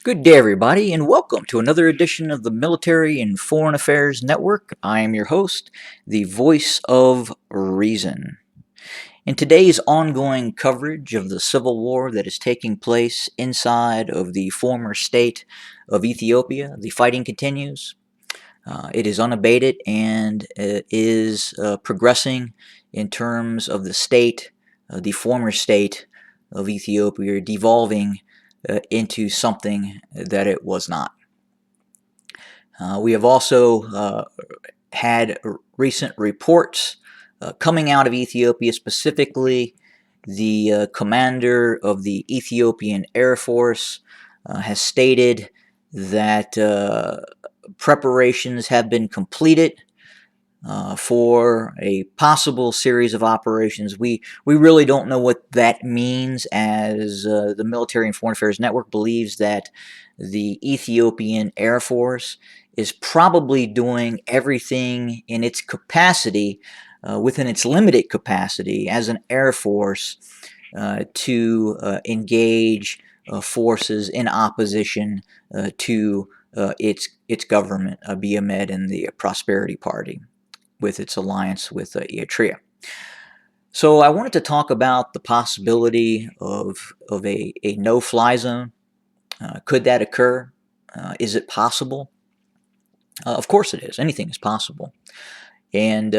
Good day, everybody, and welcome to another edition of the Military and Foreign Affairs Network. I am your host, the voice of reason. In today's ongoing coverage of the civil war that is taking place inside of the former state of Ethiopia, the fighting continues. It is unabated and it is progressing in terms of the state, the former state of Ethiopia, devolving into something that it was not. We have also had recent reports coming out of Ethiopia, specifically the commander of the Ethiopian Air Force has stated that preparations have been completed for a possible series of operations. We really don't know what that means, as the Military and Foreign Affairs Network believes that the Ethiopian Air Force is probably doing everything in its capacity, within its limited capacity as an Air Force, to engage forces in opposition to its government, Abiy Ahmed and the Prosperity Party, with its alliance with Eritrea. So I wanted to talk about the possibility of a no-fly zone. Could that occur? Is it possible? Of course it is. Anything is possible. And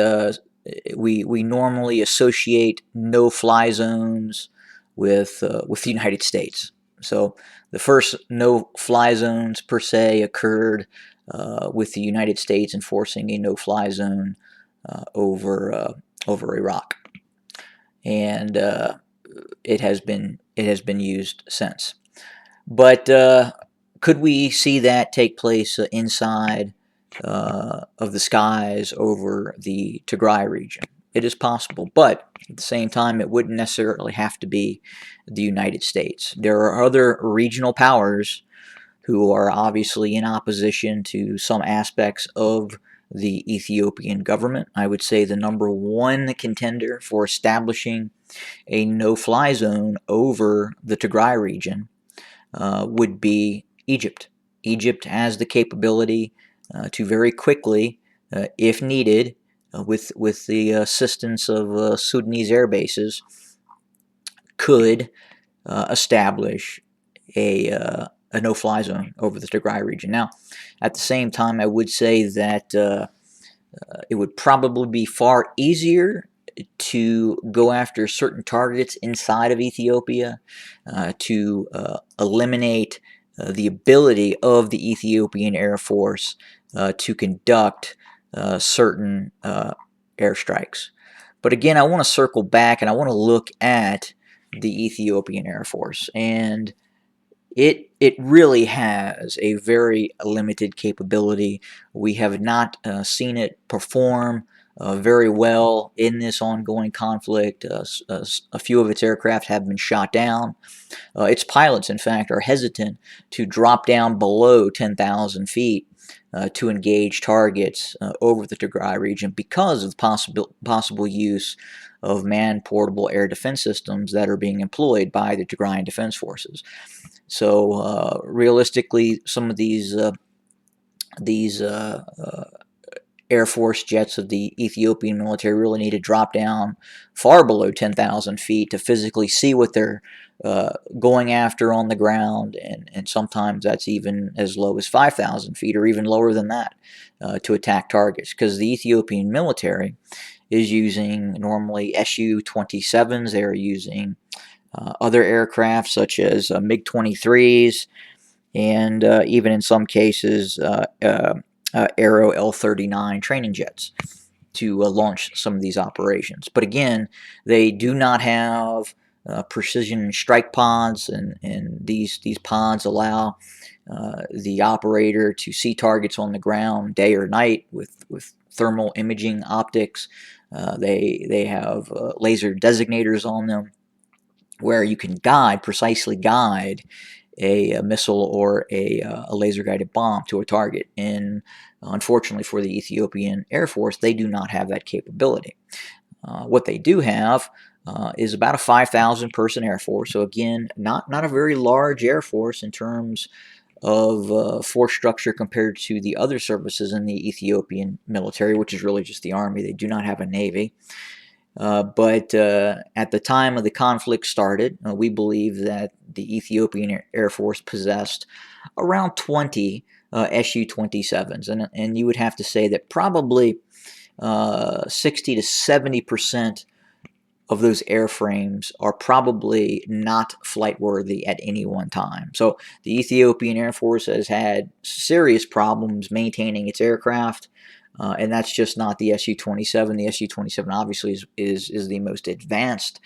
we normally associate no-fly zones with the United States. So the first no-fly zones per se occurred with the United States enforcing a no-fly zone over Iraq, and it has been used since. But could we see that take place inside of the skies over the Tigray region? It is possible, but at the same time, it wouldn't necessarily have to be the United States. There are other regional powers who are obviously in opposition to some aspects of the Ethiopian government. I would say the number one contender for establishing a no-fly zone over the Tigray region would be Egypt. Egypt has the capability to very quickly, if needed, with the assistance of Sudanese air bases, could establish a no-fly zone over the Tigray region. Now, at the same time, I would say that it would probably be far easier to go after certain targets inside of Ethiopia to eliminate the ability of the Ethiopian Air Force to conduct certain airstrikes. But again, I want to circle back and I want to look at the Ethiopian Air Force, and it really has a very limited capability. We have not seen it perform very well in this ongoing conflict. A few of its aircraft have been shot down. Its pilots, in fact, are hesitant to drop down below 10,000 feet to engage targets over the Tigray region because of the possible use of manned portable air defense systems that are being employed by the Tigrayan Defense Forces. So realistically, some of these Air Force jets of the Ethiopian military really need to drop down far below 10,000 feet to physically see what they're going after on the ground, and sometimes that's even as low as 5,000 feet or even lower than that to attack targets, because the Ethiopian military is using normally Su-27s. They're using other aircraft such as MiG-23s and even in some cases Aero L-39 training jets to launch some of these operations. But again, they do not have precision strike pods, and these pods allow the operator to see targets on the ground day or night with thermal imaging optics. They have laser designators on them, where you can precisely guide a missile or a laser-guided bomb to a target. And unfortunately for the Ethiopian Air Force, they do not have that capability. What they do have is about a 5,000 person Air Force. So again, not a very large Air Force in terms of force structure compared to the other services in the Ethiopian military, which is really just the army. They do not have a navy. But at the time of the conflict started, we believe that the Ethiopian Air Force possessed around 20 Su-27s, and you would have to say that probably 60 to 70% of those airframes are probably not flight worthy at any one time. So the Ethiopian Air Force has had serious problems maintaining its aircraft, and that's just not the Su-27. The Su-27 obviously is the most advanced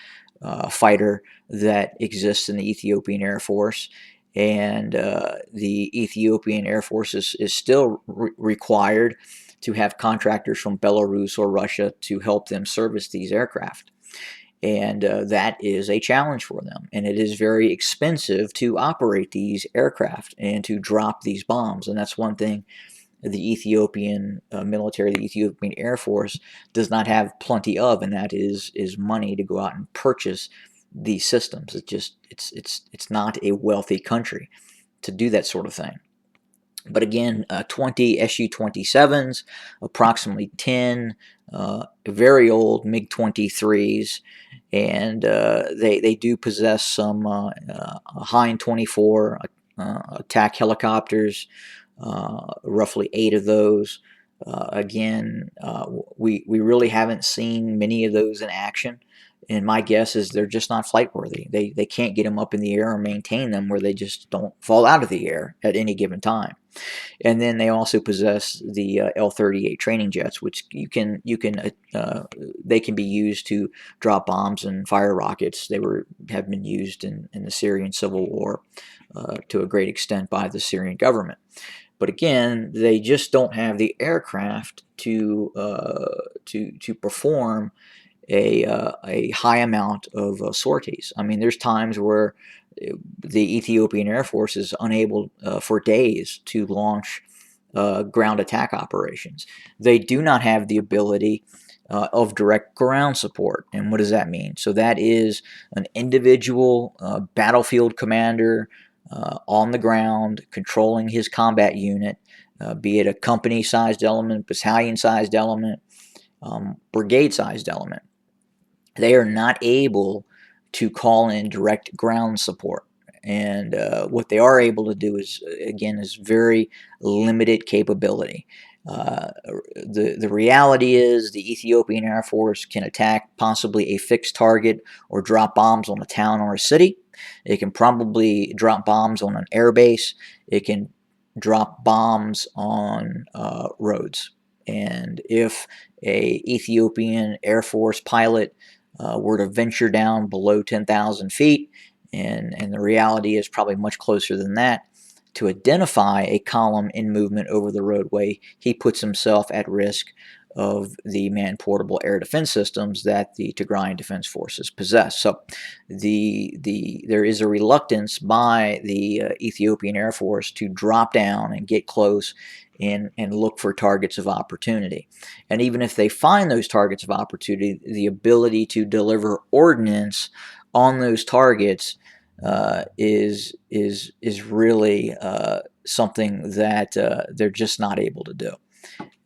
fighter that exists in the Ethiopian Air Force. And the Ethiopian Air Force is still required to have contractors from Belarus or Russia to help them service these aircraft. And that is a challenge for them. And it is very expensive to operate these aircraft and to drop these bombs. And that's one thing the Ethiopian military, the Ethiopian Air Force, does not have plenty of, and that is money to go out and purchase these systems. It's not a wealthy country to do that sort of thing. But again, 20 Su-27s, approximately 10 very old MiG-23s, and they do possess some Hind 24 attack helicopters, roughly 8 of those. Again, we really haven't seen many of those in action. And my guess is they're just not flight worthy. They can't get them up in the air or maintain them where they just don't fall out of the air at any given time. And then they also possess the L-38 training jets, which they can be used to drop bombs and fire rockets. They have been used in the Syrian civil war to a great extent by the Syrian government. But again, they just don't have the aircraft to perform a high amount of sorties. I mean, there's times where the Ethiopian Air Force is unable for days to launch ground attack operations. They do not have the ability of direct ground support. And what does that mean? So that is an individual battlefield commander on the ground controlling his combat unit, be it a company-sized element, battalion-sized element, brigade-sized element. They are not able to call in direct ground support. And what they are able to do is very limited capability. The reality is the Ethiopian Air Force can attack possibly a fixed target or drop bombs on a town or a city. It can probably drop bombs on an air base. It can drop bombs on roads. And if a Ethiopian Air Force pilot were to venture down below 10,000 feet, and the reality is probably much closer than that, to identify a column in movement over the roadway, he puts himself at risk of the man-portable air defense systems that the Tigrayan Defense Forces possess. So there is a reluctance by the Ethiopian Air Force to drop down and get close and look for targets of opportunity. And even if they find those targets of opportunity, the ability to deliver ordnance on those targets is really something that they're just not able to do.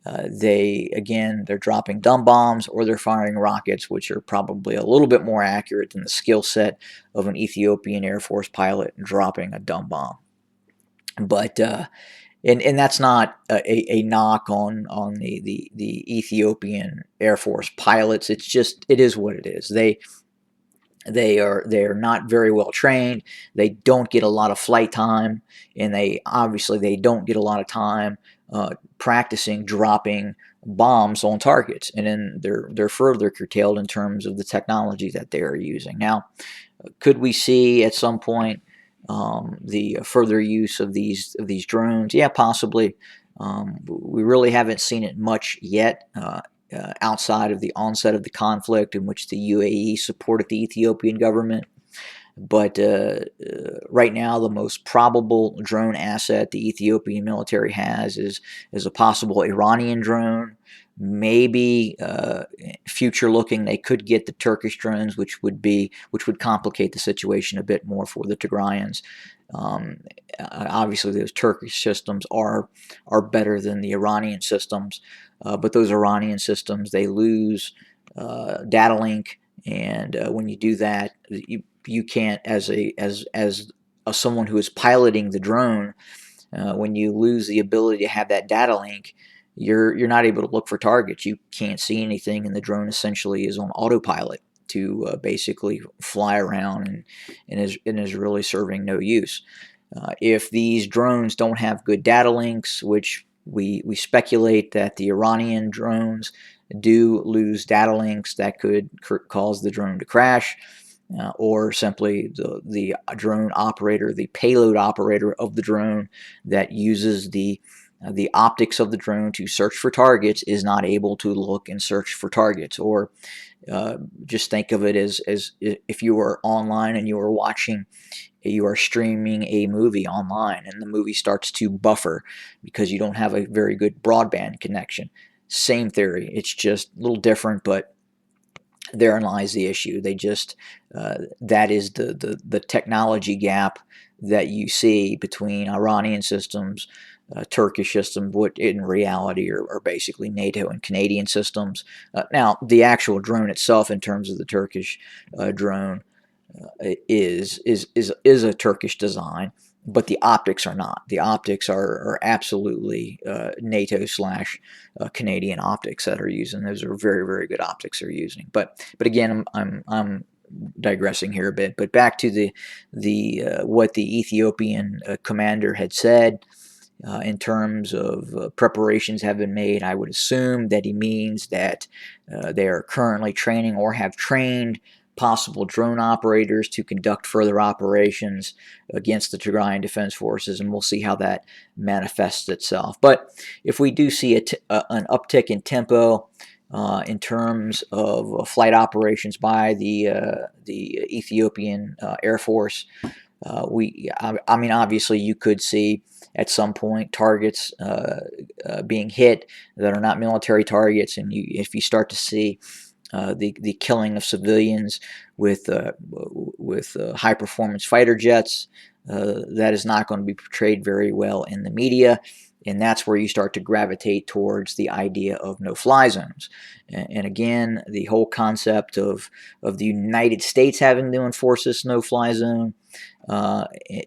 They're dropping dumb bombs or they're firing rockets, which are probably a little bit more accurate than the skill set of an Ethiopian Air Force pilot dropping a dumb bomb. But and that's not a knock on the Ethiopian Air Force pilots. It is what it is. They're not very well trained. They don't get a lot of flight time, and they don't get a lot of time practicing dropping bombs on targets. And then they're further curtailed in terms of the technology that they are using. Now, could we see at some point the further use of these drones? Yeah, possibly. We really haven't seen it much yet. Outside of the onset of the conflict in which the UAE supported the Ethiopian government. But right now, the most probable drone asset the Ethiopian military has is a possible Iranian drone maybe future looking, they could get the Turkish drones, which would complicate the situation a bit more for the Tigrayans. Um, Obviously, those Turkish systems are better than the Iranian systems, but those Iranian systems, they lose data link, and when you do that, you can't, as someone who is piloting the drone, when you lose the ability to have that data link, you're not able to look for targets. You can't see anything, and the drone essentially is on autopilot to basically fly around, and is really serving no use. If these drones don't have good data links, which we speculate that the Iranian drones do lose data links, that could cause the drone to crash, or simply the drone operator, the payload operator of the drone that uses the optics of the drone to search for targets is not able to look and search for targets. Or just think of it as if you were online and you are streaming a movie online, and the movie starts to buffer because you don't have a very good broadband connection. Same theory. It's just a little different, but therein lies the issue. That is the technology gap that you see between Iranian systems, Turkish systems, what in reality are basically NATO and Canadian systems. Now, the actual drone itself, in terms of the Turkish drone, is a Turkish design, but the optics are not. The optics are absolutely NATO slash Canadian optics that are using. Those are very, very good optics they're using. But again, I'm digressing here a bit. But back to the what the Ethiopian commander had said. In terms of preparations have been made, I would assume that he means that they are currently training or have trained possible drone operators to conduct further operations against the Tigrayan Defense Forces, and we'll see how that manifests itself. But if we do see an uptick in tempo in terms of flight operations by the Ethiopian Air Force, I mean, obviously, you could see at some point targets being hit that are not military targets, and if you start to see the killing of civilians with high performance fighter jets, that is not going to be portrayed very well in the media. And that's where you start to gravitate towards the idea of no-fly zones. And again, the whole concept of the United States having to enforce this no-fly zone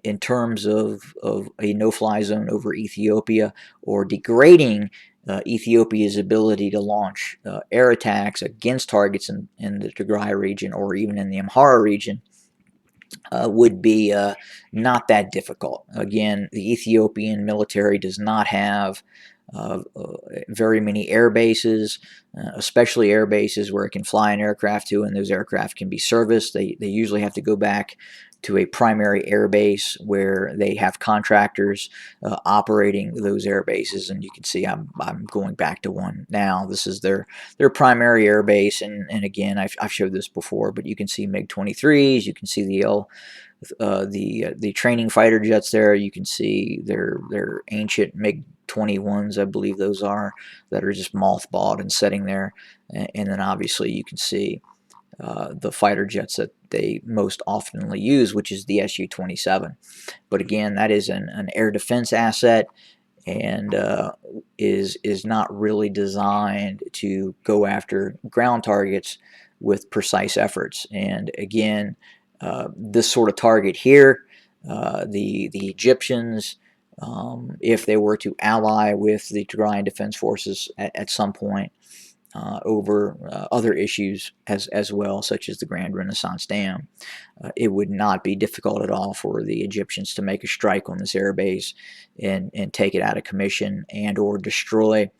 in terms of a no-fly zone over Ethiopia, or degrading Ethiopia's ability to launch air attacks against targets in the Tigray region or even in the Amhara region, would be not that difficult. Again, the Ethiopian military does not have very many air bases, especially air bases where it can fly an aircraft to, and those aircraft can be serviced. They usually have to go back to a primary air base where they have contractors operating those air bases. And you can see I'm going back to one now. This is their primary air base, and again, I've showed this before, but you can see MiG-23s, you can see the training fighter jets there. You can see their ancient MiG-21s, I believe those are, that are just mothballed and sitting there. And then obviously you can see the fighter jets that they most oftenly use, which is the Su-27. But again, that is an air defense asset, and is not really designed to go after ground targets with precise efforts. And again, this sort of target here, the Egyptians, if they were to ally with the Tigrayan Defense Forces at some point over other issues as well, such as the Grand Renaissance Dam, it would not be difficult at all for the Egyptians to make a strike on this airbase and take it out of commission, and or destroy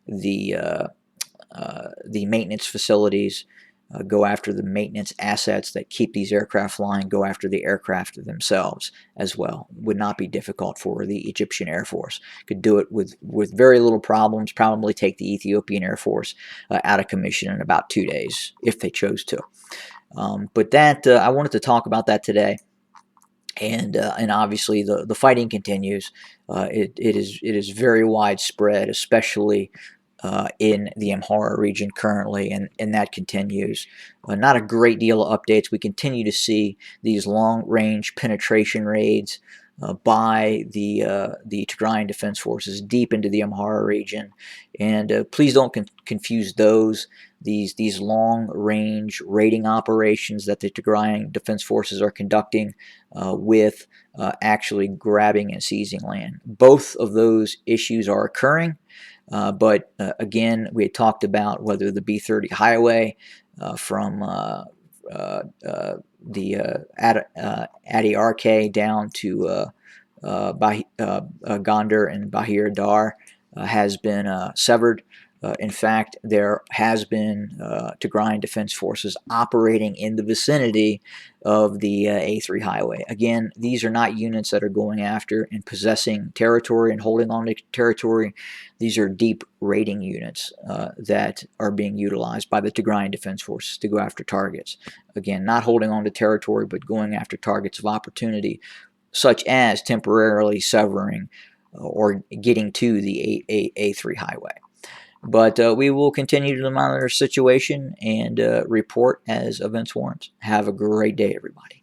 the maintenance facilities, go after the maintenance assets that keep these aircraft flying, go after the aircraft themselves as well. Would not be difficult for the Egyptian Air Force. Could do it with very little problems, probably take the Ethiopian Air Force out of commission in about 2 days if they chose to. But that I wanted to talk about that today. And obviously the fighting continues. It is very widespread, especially in the Amhara region currently, and that continues. Not a great deal of updates. We continue to see these long-range penetration raids by the Tigrayan Defense Forces deep into the Amhara region, and please don't confuse those. These long-range raiding operations that the Tigrayan Defense Forces are conducting with actually grabbing and seizing land. Both of those issues are occurring. But again, we had talked about whether the B-30 highway from the Adi Arke down to Gondar and Bahir Dar has been severed. In fact, there has been Tigrayan Defense Forces operating in the vicinity of the A3 highway. Again, these are not units that are going after and possessing territory and holding on to territory. These are deep raiding units that are being utilized by the Tigrayan Defense Forces to go after targets. Again, not holding on to territory, but going after targets of opportunity, such as temporarily severing or getting to the A3 highway. But we will continue to monitor the situation and report as events warrant. Have a great day, everybody.